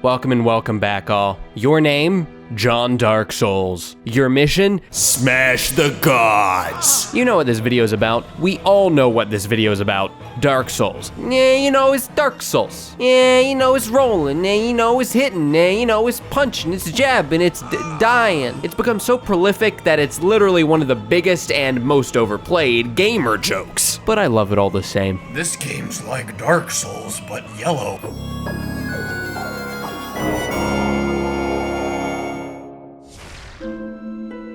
Welcome and welcome back, all. Your name? John Dark Souls. Your mission? Smash the gods. You know what this video is about. We all know what this video is about. Dark Souls. Yeah, you know, it's Dark Souls. Yeah, you know, it's rolling. Yeah, you know, it's hitting. Yeah, you know, it's punching, it's jabbing, it's dying. It's become so prolific that it's literally one of the biggest and most overplayed gamer jokes. But I love it all the same. This game's like Dark Souls, but yellow.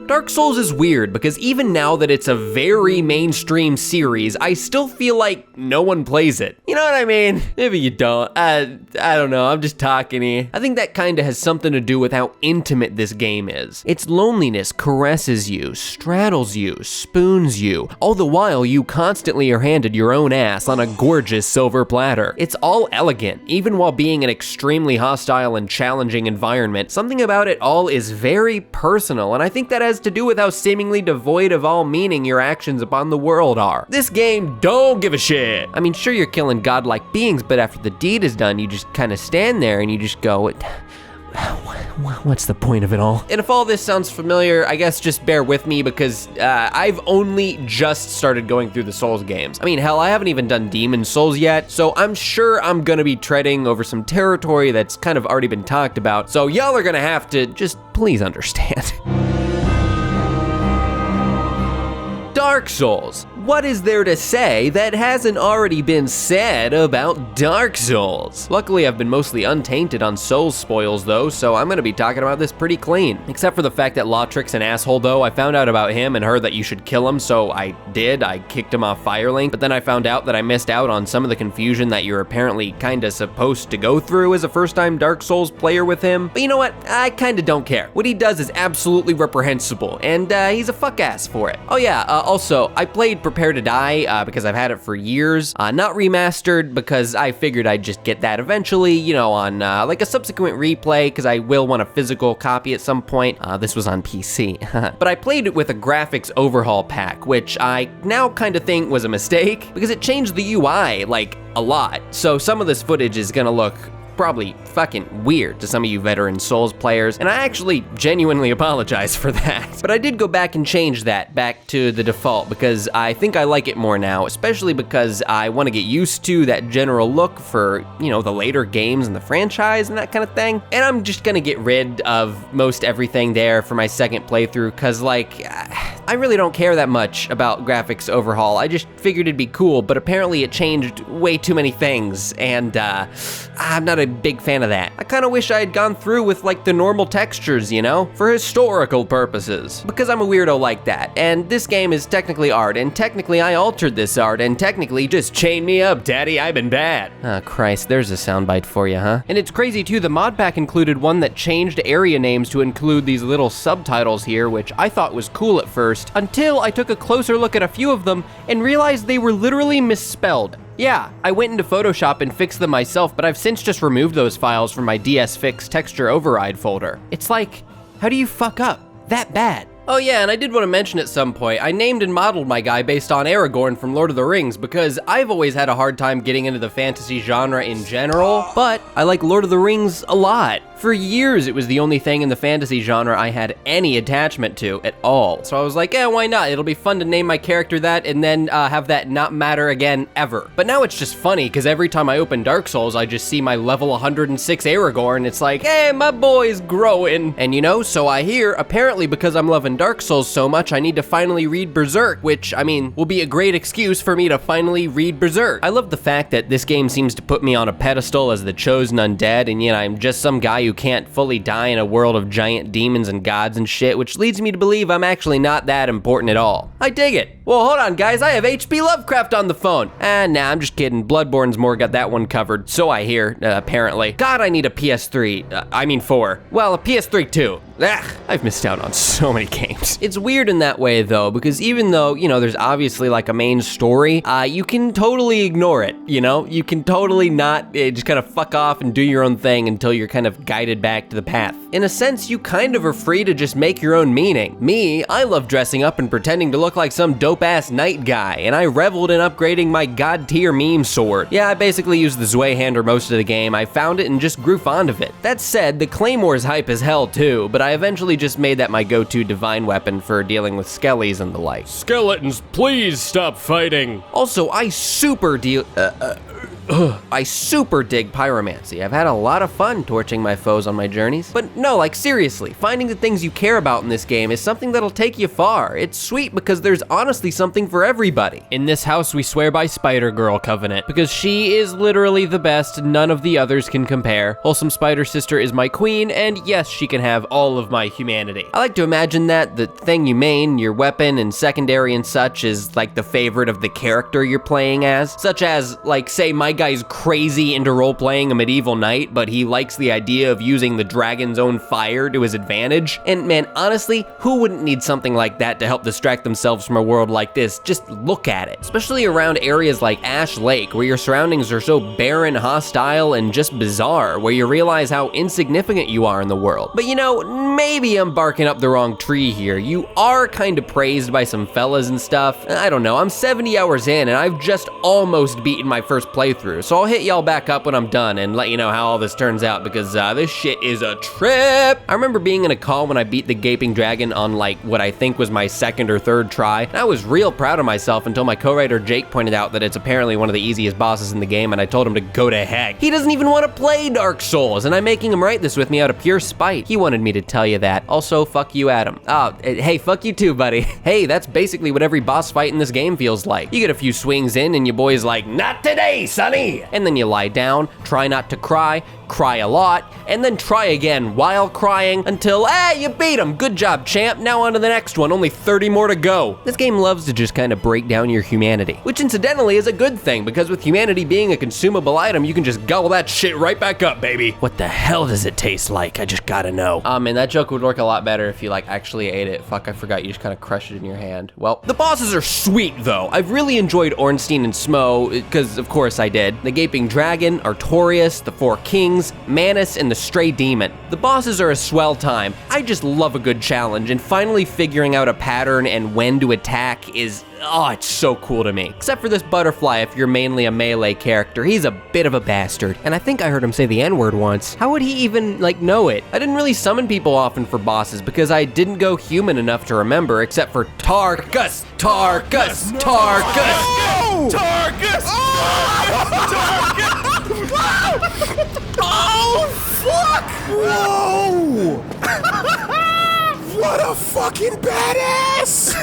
Dark Souls is weird because even now that it's a very mainstream series, I still feel like no one plays it. You know what I mean? Maybe you don't. I don't know, I'm just talking here. I think that kinda has something to do with how intimate this game is. Its loneliness caresses you, straddles you, spoons you, all the while you constantly are handed your own ass on a gorgeous silver platter. It's all elegant, even while being an extremely hostile and challenging environment. Something about it all is very personal, and I think that has to do with how seemingly devoid of all meaning your actions upon the world are. This game don't give a shit. I mean, sure, you're killing godlike beings, but after the deed is done, you just kind of stand there and you just go, what's the point of it all? And if all this sounds familiar, I guess just bear with me because I've only just started going through the Souls games. I mean, hell, I haven't even done Demon Souls yet, so I'm sure I'm gonna be treading over some territory that's kind of already been talked about, so y'all are gonna have to just please understand. Dark Souls. What is there to say that hasn't already been said about Dark Souls? Luckily, I've been mostly untainted on Souls spoils though, so I'm gonna be talking about this pretty clean. Except for the fact that Lautric's an asshole though. I found out about him and heard that you should kill him, so I did. I kicked him off Firelink, but then I found out that I missed out on some of the confusion that you're apparently kinda supposed to go through as a first-time Dark Souls player with him. But you know what? I kinda don't care. What he does is absolutely reprehensible, and he's a fuck ass for it. Oh yeah, also, I played Prepare to Die because I've had it for years. Not remastered because I figured I'd just get that eventually, you know, on like a subsequent replay because I will want a physical copy at some point. This was on PC. But I played it with a graphics overhaul pack, which I now kind of think was a mistake because it changed the UI like a lot. So some of this footage is gonna look probably fucking weird to some of you veteran Souls players, and I actually genuinely apologize for that. But I did go back and change that back to the default because I think I like it more now, especially because I want to get used to that general look for, you know, the later games in the franchise and that kind of thing. And I'm just gonna get rid of most everything there for my second playthrough because, like, I really don't care that much about graphics overhaul. I just figured it'd be cool, but apparently it changed way too many things, and I'm not a big fan of that. I kind of wish I had gone through with like the normal textures, you know, for historical purposes, because I'm a weirdo like that. And this game is technically art, and technically I altered this art, and technically just chain me up, daddy, I've been bad. Oh Christ, there's a soundbite for you, huh? And it's crazy too, the mod pack included one that changed area names to include these little subtitles here, which I thought was cool at first, until I took a closer look at a few of them and realized they were literally misspelled. Yeah, I went into Photoshop and fixed them myself, but I've since just removed those files from my DSFix texture override folder. It's like, how do you fuck up that bad? Oh yeah, and I did want to mention at some point, I named and modeled my guy based on Aragorn from Lord of the Rings because I've always had a hard time getting into the fantasy genre in general, but I like Lord of the Rings a lot. For years, it was the only thing in the fantasy genre I had any attachment to at all. So I was like, why not? It'll be fun to name my character that and then have that not matter again ever. But now it's just funny because every time I open Dark Souls, I just see my level 106 Aragorn. It's like, hey, my boy's growing. And you know, so I hear, apparently because I'm loving Dark Souls so much, I need to finally read Berserk, which, I mean, will be a great excuse for me to finally read Berserk. I love the fact that this game seems to put me on a pedestal as the chosen undead, and yet I'm just some guy who can't fully die in a world of giant demons and gods and shit, which leads me to believe I'm actually not that important at all. I dig it. Well, hold on, guys, I have H.P. Lovecraft on the phone. Nah, I'm just kidding. Bloodborne's more got that one covered, so I hear, apparently. God, I need a PS3, I mean 4. Well, a PS3 too. I've missed out on so many games. It's weird in that way though, because even though, you know, there's obviously like a main story, you can totally ignore it, you know? You can totally not, just kind of fuck off and do your own thing until you're kind of guided guided back to the path. In a sense, you kind of are free to just make your own meaning. Me, I love dressing up and pretending to look like some dope-ass knight guy, and I reveled in upgrading my god-tier meme sword. Yeah, I basically used the Zweihander most of the game. I found it and just grew fond of it. That said, the Claymore's hype as hell too, but I eventually just made that my go-to divine weapon for dealing with skellies and the like. Skeletons, please stop fighting. Also, I super dig pyromancy. I've had a lot of fun torching my foes on my journeys. But no, like seriously, finding the things you care about in this game is something that'll take you far. It's sweet because there's honestly something for everybody. In this house, we swear by Spider-Girl Covenant, because she is literally the best, none of the others can compare. Wholesome Spider Sister is my queen, and yes, she can have all of my humanity. I like to imagine that the thing you main, your weapon and secondary and such, is like the favorite of the character you're playing as. Such as, like, say my guy's crazy into role-playing a medieval knight, but he likes the idea of using the dragon's own fire to his advantage. And man, honestly, who wouldn't need something like that to help distract themselves from a world like this? Just look at it. Especially around areas like Ash Lake, where your surroundings are so barren, hostile, and just bizarre, where you realize how insignificant you are in the world. But you know, maybe I'm barking up the wrong tree here. You are kind of praised by some fellas and stuff. I don't know, I'm 70 hours in and I've just almost beaten my first playthrough. So I'll hit y'all back up when I'm done and let you know how all this turns out, because this shit is a trip. I remember being in a call when I beat the Gaping Dragon on like what I think was my second or third try. And I was real proud of myself until my co-writer Jake pointed out that it's apparently one of the easiest bosses in the game, and I told him to go to heck. He doesn't even want to play Dark Souls, and I'm making him write this with me out of pure spite. He wanted me to tell you that. Also, fuck you, Adam. Oh, hey, fuck you too, buddy. Hey, that's basically what every boss fight in this game feels like. You get a few swings in and your boy's like, not today, sonny. And then you lie down, try not to cry a lot, and then try again while crying until, you beat him. Good job, champ. Now on to the next one. Only 30 more to go. This game loves to just kind of break down your humanity, which incidentally is a good thing, because with humanity being a consumable item, you can just gobble that shit right back up, baby. What the hell does it taste like? I just gotta know. Man, that joke would work a lot better if you like actually ate it. Fuck, I forgot. You just kind of crushed it in your hand. Well, the bosses are sweet though. I've really enjoyed Ornstein and Smo, because of course I did. The Gaping Dragon, Artorias, the Four Kings, Manus, and the Stray Demon. The bosses are a swell time. I just love a good challenge, and finally figuring out a pattern and when to attack is, it's so cool to me. Except for this butterfly if you're mainly a melee character. He's a bit of a bastard, and I think I heard him say the N-word once. How would he even, know it? I didn't really summon people often for bosses because I didn't go human enough to remember, except for Tarkus! Tarkus! Tarkus! No! Tarkus! Tarkus! Oh, fuck! Whoa! What a fucking badass!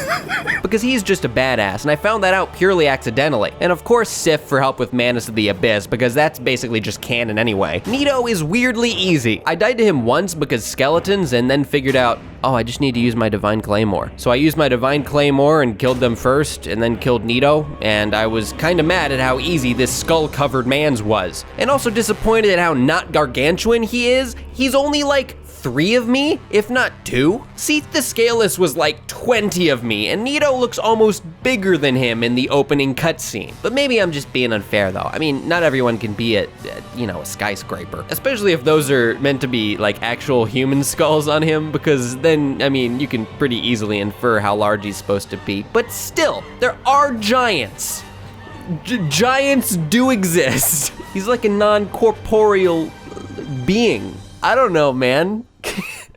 Because he's just a badass, and I found that out purely accidentally. And of course Sif for help with Manus of the Abyss, because that's basically just canon anyway. Nito is weirdly easy. I died to him once because skeletons, and then figured out, I just need to use my Divine Claymore. So I used my Divine Claymore and killed them first, and then killed Nito, and I was kinda mad at how easy this skull-covered man's was. And also disappointed at how not gargantuan he is. He's only like 3 of me, if not 2. Seath the Scaleless was like 20 of me, and Nito looks almost bigger than him in the opening cutscene. But maybe I'm just being unfair though. I mean, not everyone can be a skyscraper. Especially if those are meant to be like actual human skulls on him, because then, I mean, you can pretty easily infer how large he's supposed to be. But still, there are giants. Giants do exist. He's like a non-corporeal being. I don't know, man.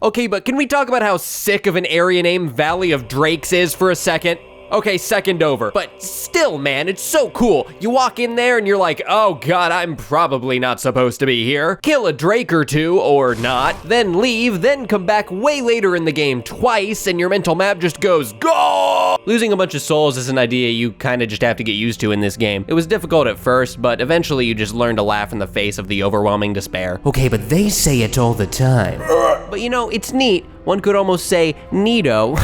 Okay, but can we talk about how sick of an area name Valley of Drakes is for a second? Okay, second over. But still, man, it's so cool. You walk in there and you're like, oh god, I'm probably not supposed to be here. Kill a drake or two, or not, then leave, then come back way later in the game twice, and your mental map just goes, go! Losing a bunch of souls is an idea you kinda just have to get used to in this game. It was difficult at first, but eventually you just learn to laugh in the face of the overwhelming despair. Okay, but they say it all the time. But you know, it's neat. One could almost say neato.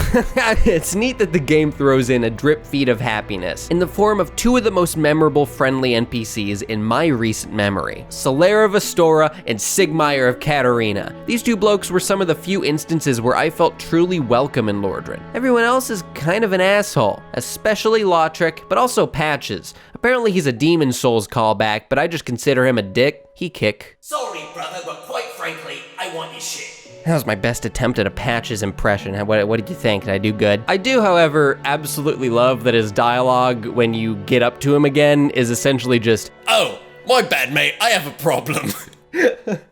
It's neat that the game throws in a drip feed of happiness in the form of 2 of the most memorable friendly NPCs in my recent memory. Solera of Astora and Sigmire of Katarina. These 2 blokes were some of the few instances where I felt truly welcome in Lordran. Everyone else is kind of an asshole, especially Lautrec, but also Patches. Apparently he's a Demon Souls callback, but I just consider him a dick. He kick. Sorry, brother, but quite frankly, I want your shit. That was my best attempt at a Patches impression. What did you think? Did I do good? I do, however, absolutely love that his dialogue when you get up to him again is essentially just, Oh, my bad, mate. I have a problem.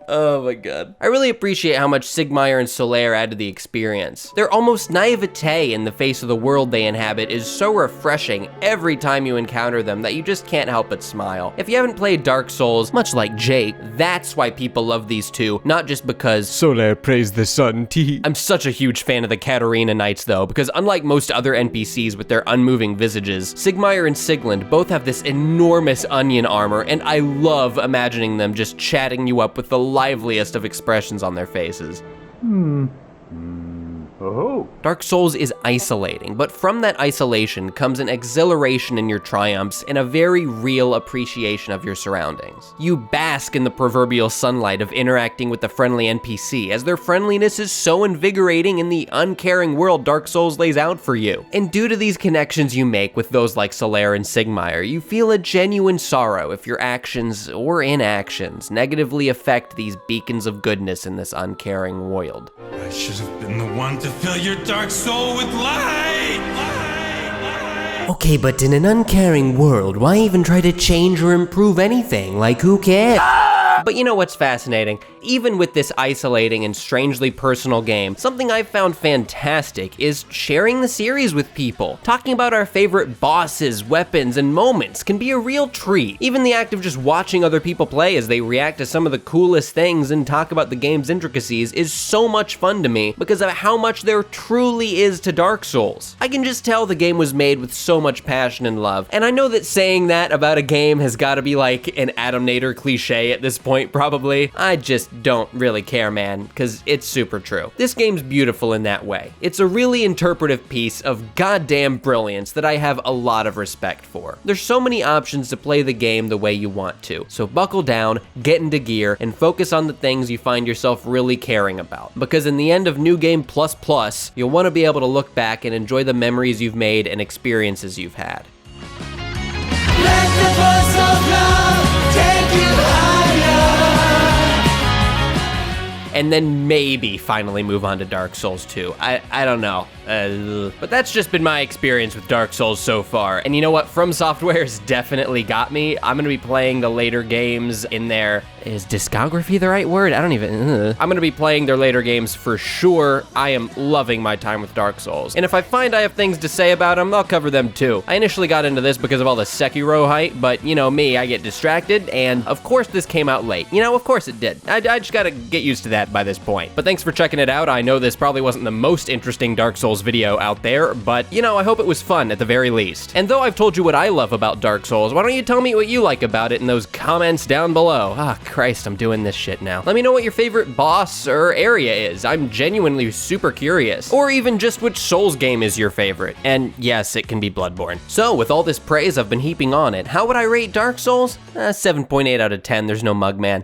oh my god. I really appreciate how much Sigmire and Solaire add to the experience. Their almost naivete in the face of the world they inhabit is so refreshing every time you encounter them that you just can't help but smile. If you haven't played Dark Souls, much like Jake, that's why people love these two, not just because Solaire praise the sun, tee. I'm such a huge fan of the Katarina Knights though, because unlike most other NPCs with their unmoving visages, Sigmire and Sigland both have this enormous onion armor, and I love imagining them just chatting you up with the liveliest of expressions on their faces. Dark Souls is isolating, but from that isolation comes an exhilaration in your triumphs and a very real appreciation of your surroundings. You bask in the proverbial sunlight of interacting with the friendly NPC, as their friendliness is so invigorating in the uncaring world Dark Souls lays out for you. And due to these connections you make with those like Solaire and Sigmire, you feel a genuine sorrow if your actions or inactions negatively affect these beacons of goodness in this uncaring world. I should have been the one to fill your dark soul with light. Okay, but in an uncaring world, why even try to change or improve anything? Like, who cares? But you know what's fascinating? Even with this isolating and strangely personal game, something I've found fantastic is sharing the series with people. Talking about our favorite bosses, weapons, and moments can be a real treat. Even the act of just watching other people play as they react to some of the coolest things and talk about the game's intricacies is so much fun to me because of how much there truly is to Dark Souls. I can just tell the game was made with so much passion and love, and I know that saying that about a game has gotta be like an Adamnator cliche at this point, probably. I just don't really care, man, because it's super true. This game's beautiful in that way. It's a really interpretive piece of goddamn brilliance that I have a lot of respect for. There's so many options to play the game the way you want to, so buckle down, get into gear, and focus on the things you find yourself really caring about. Because in the end of New Game Plus Plus, you'll want to be able to look back and enjoy the memories you've made and experiences you've had. Let the force of love take you higher. And then maybe finally move on to Dark Souls 2. I don't know. But that's just been my experience with Dark Souls so far. And you know what? From Software's definitely got me. I'm gonna be playing the later games in their, is discography the right word? I don't even, I'm gonna be playing their later games for sure. I am loving my time with Dark Souls. And if I find I have things to say about them, I'll cover them too. I initially got into this because of all the Sekiro hype, but you know me, I get distracted, and of course this came out late. You know, of course it did. I just gotta get used to that by this point. But thanks for checking it out. I know this probably wasn't the most interesting Dark Souls video out there, but you know, I hope it was fun at the very least. And though I've told you what I love about Dark Souls, why don't you tell me what you like about it in those comments down below? Ah, Christ, I'm doing this shit now. Let me know what your favorite boss or area is. I'm genuinely super curious. Or even just which Souls game is your favorite. And yes, it can be Bloodborne. So with all this praise I've been heaping on it, how would I rate Dark Souls? 7.8 out of 10, there's no mug, man.